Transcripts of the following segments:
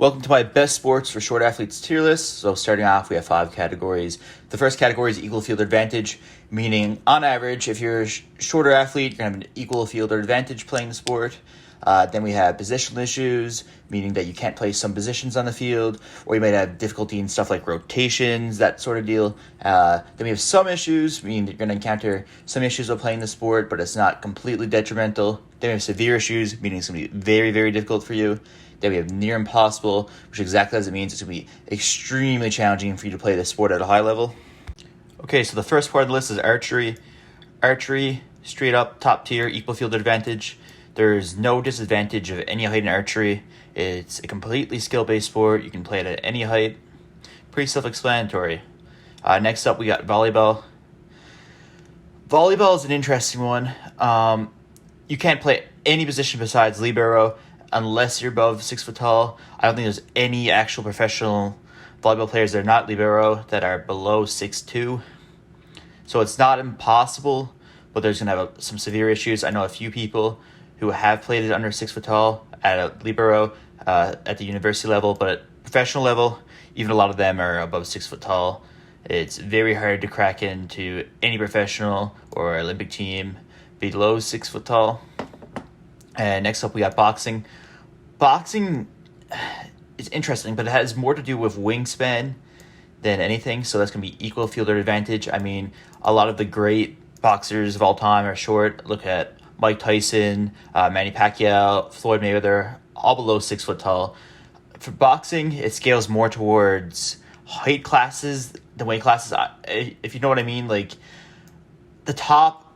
Welcome to my best sports for short athletes tier list. So starting off, we have 5 categories. The first category is equal fielder advantage, meaning on average, if you're a shorter athlete, you're going to have an equal fielder advantage playing the sport. Then we have positional issues, meaning that you can't play some positions on the field, or you might have difficulty in stuff like rotations, that sort of deal. Then we have some issues, meaning that you're going to encounter some issues while playing the sport, but it's not completely detrimental. Then we have severe issues, meaning it's going to be very, very difficult for you. Then we have near impossible, which exactly as it means, it's going to be extremely challenging for you to play this sport at a high level. Okay, so the first part of the list is archery. Archery, straight up, top tier, equal field advantage. There's no disadvantage of any height in archery. It's a completely skill-based sport. You can play it at any height. Pretty self-explanatory. Next up, we got volleyball. Volleyball is an interesting one. You can't play any position besides libero unless you're above 6 foot tall. I don't think there's any actual professional volleyball players that are not libero that are below 6'2". So it's not impossible, but there's going to have some severe issues. I know a few people who have played it under 6 foot tall at a libero at the university level, but at professional level, even a lot of them are above 6 foot tall. It's very hard to crack into any professional or Olympic team below 6 foot tall. And next up, we got boxing. Boxing is interesting, but it has more to do with wingspan than anything, so that's going to be equal fielder advantage. I mean, a lot of the great boxers of all time are short. Look at Mike Tyson, Manny Pacquiao, Floyd Mayweather, all below 6 foot tall. For boxing, it scales more towards height classes than weight classes. If you know what I mean, like the top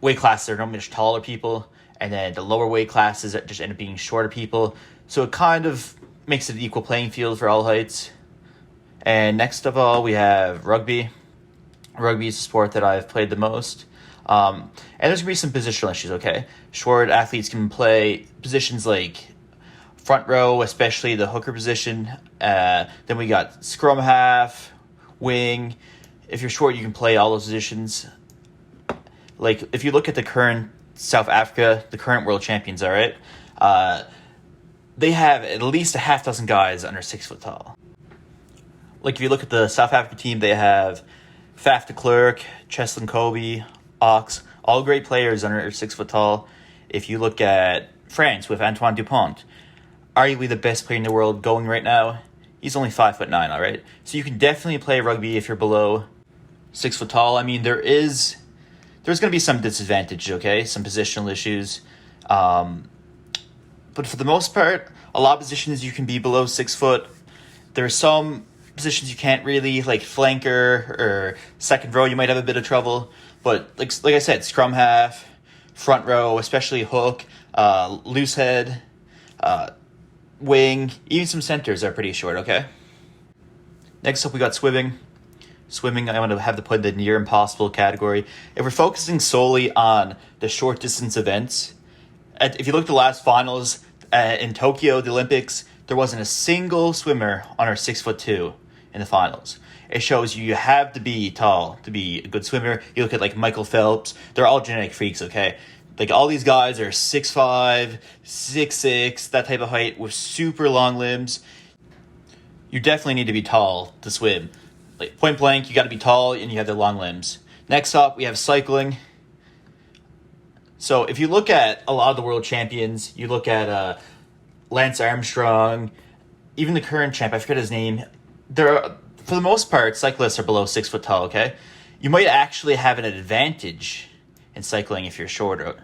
weight classes are normally much taller people, and then the lower weight classes just end up being shorter people. So it kind of makes it an equal playing field for all heights. And next of all, we have rugby. Rugby is a sport that I've played the most. And there's going to be some positional issues, okay? Short athletes can play positions like front row, especially the hooker position. Then we got scrum half, wing. If you're short, you can play all those positions. Like, if you look at the current South Africa, the current world champions, all right? They have at least a half dozen guys under 6 foot tall. Like, if you look at the South Africa team, they have Faf de Klerk, Cheslin Kobe, Ox, all great players under 6 foot tall. If you look at France with Antoine Dupont, arguably the best player in the world going right now, he's only 5'9", all right? So you can definitely play rugby if you're below 6 foot tall. I mean, there's going to be some disadvantage, okay? Some positional issues. But for the most part, a lot of positions you can be below 6 foot. There are some positions you can't really, like flanker or second row, you might have a bit of trouble. But like I said, scrum half, front row, especially hook, loose head, wing, even some centers are pretty short, okay? Next up, we got swimming. Swimming, I want to have to put in the near impossible category. If we're focusing solely on the short distance events, if you look at the last finals in Tokyo, the Olympics, there wasn't a single swimmer under 6'2" in the finals. It shows you have to be tall to be a good swimmer. You look at like Michael Phelps, they're all genetic freaks, okay? Like all these guys are 6'5", 6'6", that type of height with super long limbs. You definitely need to be tall to swim. Like point blank, you got to be tall and you have the long limbs. Next up, we have cycling. So if you look at a lot of the world champions, you look at Lance Armstrong, even the current champ, I forget his name. For the most part, cyclists are below 6 foot tall, okay? You might actually have an advantage in cycling if you're shorter,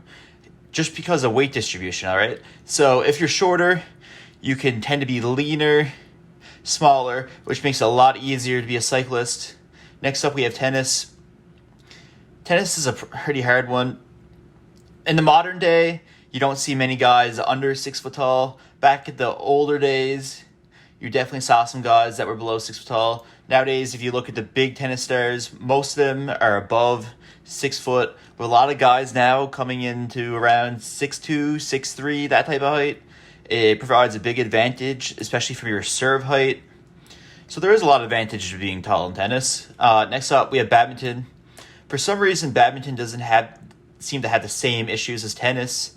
just because of weight distribution, all right? So if you're shorter, you can tend to be leaner, smaller, which makes it a lot easier to be a cyclist. Next up, we have tennis. Tennis is a pretty hard one. In the modern day, you don't see many guys under 6 foot tall. Back in the older days, you definitely saw some guys that were below 6 foot tall. Nowadays, if you look at the big tennis stars, most of them are above 6 foot. With a lot of guys now coming into around 6'2", 6'3", that type of height. It provides a big advantage, especially for your serve height. So there is a lot of advantage to being tall in tennis. Next up, we have badminton. For some reason, badminton doesn't seem to have the same issues as tennis.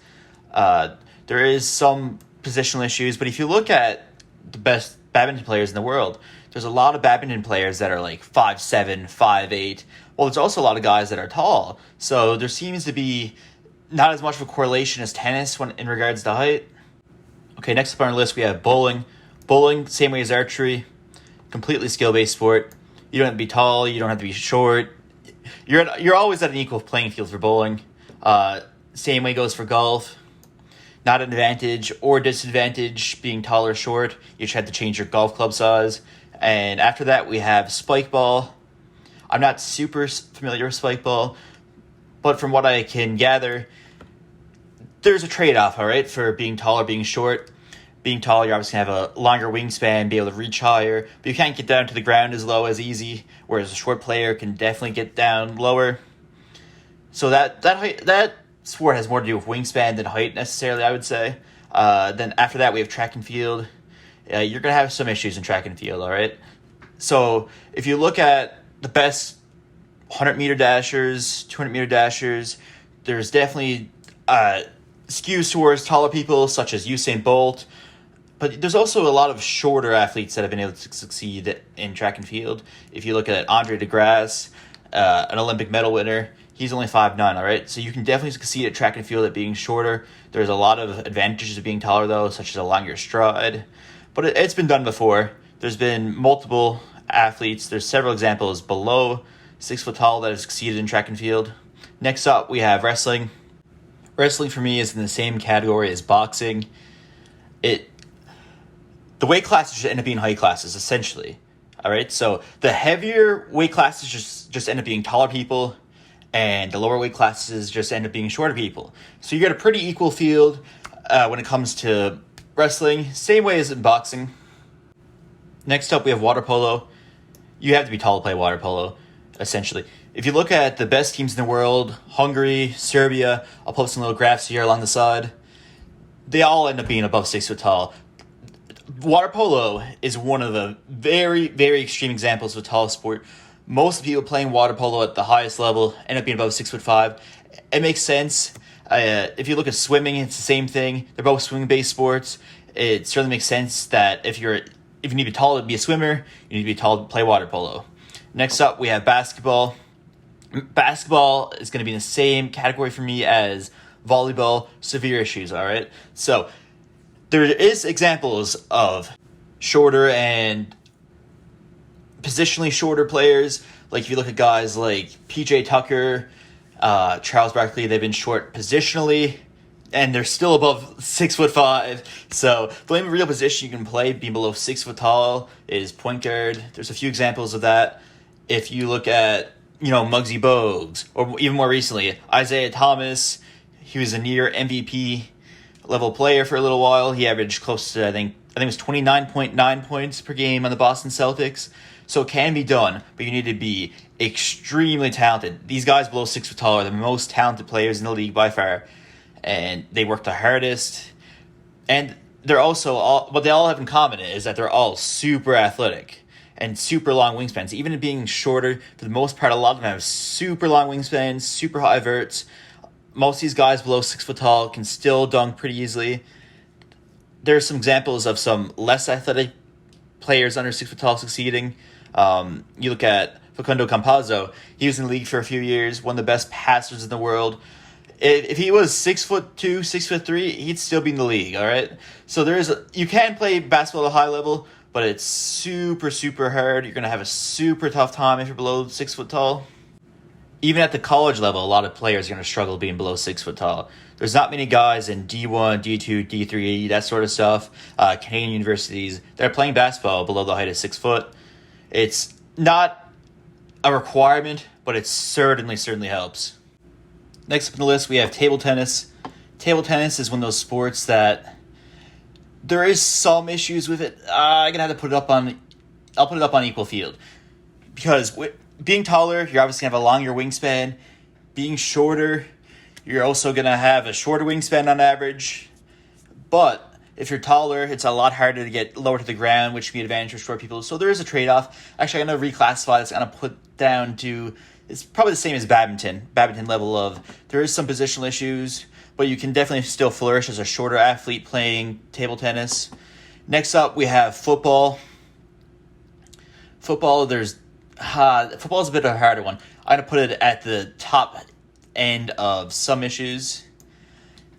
There is some positional issues, but if you look at the best badminton players in the world. There's a lot of badminton players that are like 5'7", 5'8". Well, there's also a lot of guys that are tall. So there seems to be not as much of a correlation as tennis when in regards to height. Okay, next up on our list we have bowling. Bowling, same way as archery, completely skill-based sport. You don't have to be tall, you don't have to be short. You're always at an equal playing field for bowling. Same way goes for golf. Not an advantage or disadvantage being tall or short. You just have to change your golf club size. And after that, we have spike ball. I'm not super familiar with spike ball, but from what I can gather, there's a trade-off, all right, for being tall or being short. Being tall, you're obviously going to have a longer wingspan, be able to reach higher, but you can't get down to the ground as low as easy, whereas a short player can definitely get down lower. So that sport has more to do with wingspan than height necessarily, I would say. Then after that, we have track and field. You're going to have some issues in track and field, all right? So if you look at the best 100-meter dashers, 200-meter dashers, there's definitely skews towards taller people, such as Usain Bolt. But there's also a lot of shorter athletes that have been able to succeed in track and field. If you look at Andre DeGrasse, an Olympic medal winner, he's only 5'9", all right? So you can definitely succeed at track and field at being shorter. There's a lot of advantages of being taller, though, such as a longer stride. But it's been done before. There's been multiple athletes. There's several examples below 6 foot tall that have succeeded in track and field. Next up, we have wrestling. Wrestling, for me, is in the same category as boxing. The weight classes should end up being height classes, essentially. All right, so the heavier weight classes just end up being taller people, and the lower weight classes just end up being shorter people. So you get a pretty equal field when it comes to wrestling, same way as in boxing. Next up, we have water polo. You have to be tall to play water polo, essentially. If you look at the best teams in the world, Hungary, Serbia, I'll post some little graphs here along the side, they all end up being above 6 foot tall. Water polo is one of the very, very extreme examples of a tall sport. Most people playing water polo at the highest level end up being above 6'5". It makes sense. If you look at swimming, it's the same thing. They're both swimming-based sports. It certainly makes sense that if you need to be tall to be a swimmer, you need to be tall to play water polo. Next up, we have basketball. Basketball is going to be in the same category for me as volleyball, severe issues, all right? So there is examples of shorter and positionally shorter players. Like if you look at guys like PJ Tucker, Charles Barkley, they've been short positionally, and they're still above 6'5". So the only real position you can play being below 6 foot tall is point guard. There's a few examples of that. If you look at, Muggsy Bogues, or even more recently, Isaiah Thomas, he was a near MVP level player for a little while. He averaged close to, I think it was 29.9 points per game on the Boston Celtics. So it can be done, but you need to be extremely talented. These guys below 6 foot tall are the most talented players in the league by far, and they work the hardest. And they're also what they all have in common is that they're all super athletic and super long wingspans. Even being shorter, for the most part, a lot of them have super long wingspans, super high verts. Most of these guys below 6 foot tall can still dunk pretty easily. There are some examples of some less athletic players under 6 foot tall succeeding. You look at Facundo Campazzo. He was in the league for a few years, one of the best passers in the world. If he was 6'2", 6'3", he'd still be in the league. All right. So you can play basketball at a high level, but it's super, super hard. You're gonna have a super tough time if you're below 6 foot tall. Even at the college level, a lot of players are gonna struggle being below 6 foot tall. There's not many guys in D1, D2, D3, that sort of stuff, Canadian universities, that are playing basketball below the height of 6 foot. It's not a requirement, but it certainly helps. Next up on the list, we have table tennis. Table tennis is one of those sports that there is some issues with it. I'm gonna have to put it up on. I'll put it up on equal field because being taller, you're obviously gonna have a longer wingspan. Being shorter, you're also gonna have a shorter wingspan on average. But if you're taller, it's a lot harder to get lower to the ground, which can be an advantage for short people. So there is a trade-off. Actually, I'm gonna reclassify this. I'm gonna put down to. It's probably the same as badminton level of there is some positional issues, but you can definitely still flourish as a shorter athlete playing table tennis. Next up, we have football. Football's a bit of a harder one. I'm going to put it at the top end of some issues.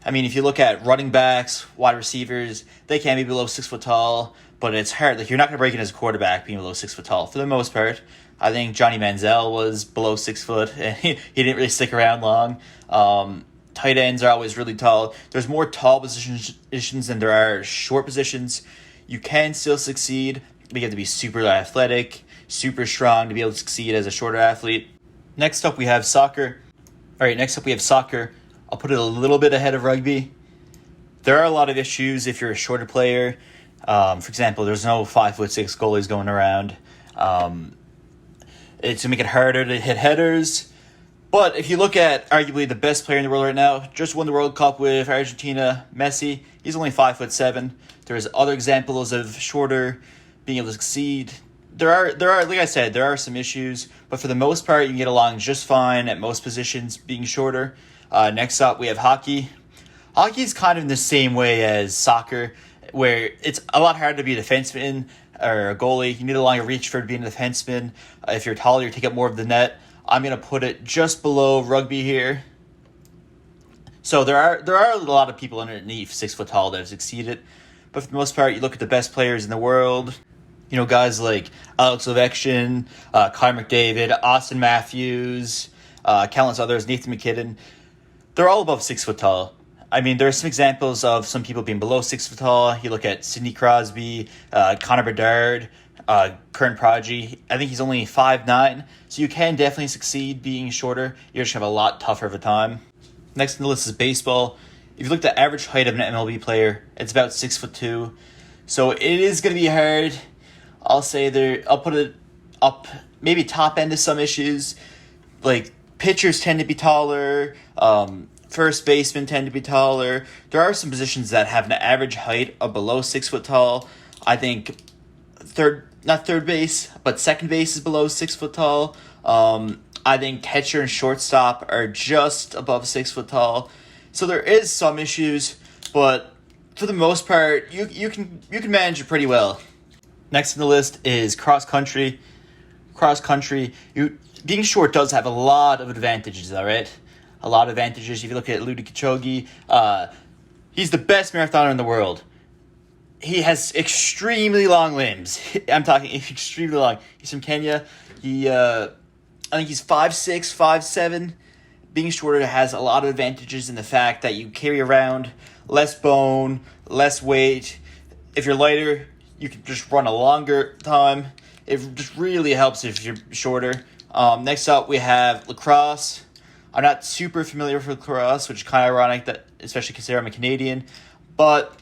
I mean, if you look at running backs, wide receivers, they can be below 6 foot tall, but it's hard. Like, you're not going to break in as a quarterback being below 6 foot tall for the most part. I think Johnny Manziel was below 6 foot, and he didn't really stick around long. Tight ends are always really tall. There's more tall positions than there are short positions. You can still succeed, but you have to be super athletic, super strong to be able to succeed as a shorter athlete. Next up, we have soccer. All right, next up we have soccer. I'll put it a little bit ahead of rugby. There are a lot of issues if you're a shorter player. For example, there's no 5'6" goalies going around. It's going to make it harder to hit headers. But if you look at arguably the best player in the world right now, just won the World Cup with Argentina, Messi. He's only 5'7". There's other examples of shorter being able to succeed. There are, like I said, there are some issues, but for the most part, you can get along just fine at most positions being shorter. Next up, we have hockey. Hockey is kind of in the same way as soccer, where it's a lot harder to be a defenseman or a goalie. You need a longer reach for being a defenseman. If you're taller, you take up more of the net. I'm going to put it just below rugby here. So there are a lot of people underneath 6 foot tall that have succeeded, but for the most part, you look at the best players in the world. You know, guys like Alex Ovechkin, Connor McDavid, Austin Matthews, countless others, Nathan McKinnon. They're all above 6 foot tall. I mean, there are some examples of some people being below 6 foot tall. You look at Sidney Crosby, Connor Bedard, current prodigy. I think he's only 5'9", so you can definitely succeed being shorter. You just have a lot tougher of a time. Next on the list is baseball. If you look at the average height of an MLB player, it's about 6'2". So it is going to be hard. I'll put it up, maybe top end of some issues. Like, pitchers tend to be taller. First basemen tend to be taller. There are some positions that have an average height of below 6 foot tall. I think not third base, but second base is below 6 foot tall. I think catcher and shortstop are just above 6 foot tall. So there is some issues, but for the most part, you can manage it pretty well. Next on the list is cross country. Cross country, being short does have a lot of advantages, all right? A lot of advantages. If you look at Eliud Kipchoge, he's the best marathoner in the world. He has extremely long limbs. I'm talking extremely long. He's from Kenya. I think he's 5'6", 5'7". Being shorter has a lot of advantages in the fact that you carry around less bone, less weight. If you're lighter, you can just run a longer time. It just really helps if you're shorter. Next up, we have lacrosse. I'm not super familiar with lacrosse, which is kind of ironic, that especially considering I'm a Canadian. But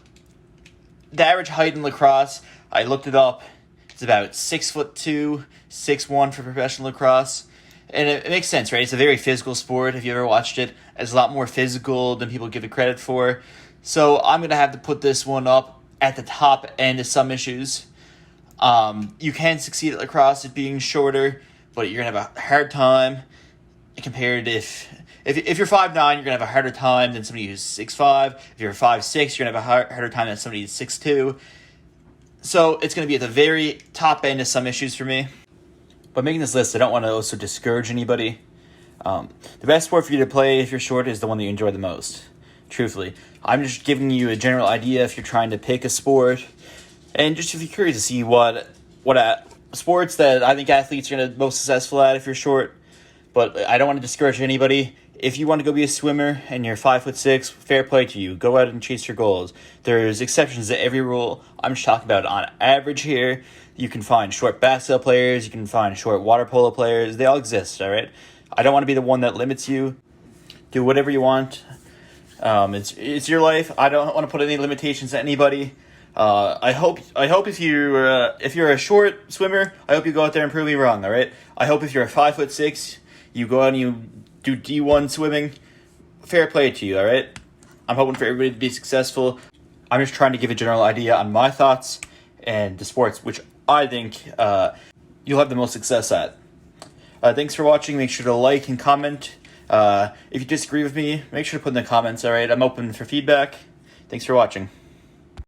the average height in lacrosse, I looked it up, it's about 6'2", 6'1" for professional lacrosse. And it makes sense, right? It's a very physical sport. If you ever watched it, it's a lot more physical than people give it credit for. So I'm going to have to put this one up at the top end of some issues. You can succeed at lacrosse at being shorter, but you're going to have a hard time compared if you're 5'9", you're going to have a harder time than somebody who's 6'5". If you're 5'6", you're going to have a harder time than somebody who's 6'2". So it's going to be at the very top end of some issues for me. But making this list, I don't want to also discourage anybody. The best sport for you to play if you're short is the one that you enjoy the most. Truthfully, I'm just giving you a general idea if you're trying to pick a sport, and just if you're curious to see what sports that I think athletes are going to be most successful at if you're short. But I don't want to discourage anybody. If you want to go be a swimmer and you're 5'6", fair play to you. Go out and chase your goals. There's exceptions to every rule. I'm just talking about on average here. You can find short basketball players. You can find short water polo players. They all exist, all right? I don't want to be the one that limits you. Do whatever you want. It's your life. I don't want to put any limitations to anybody. I hope if you're a short swimmer, I hope you go out there and prove me wrong. All right. I hope if you're a 5'6", you go out and you do D1 swimming. Fair play to you. All right. I'm hoping for everybody to be successful. I'm just trying to give a general idea on my thoughts and the sports which I think you'll have the most success at. Thanks for watching. Make sure to like and comment. If you disagree with me, make sure to put in the comments, all right? I'm open for feedback. Thanks for watching.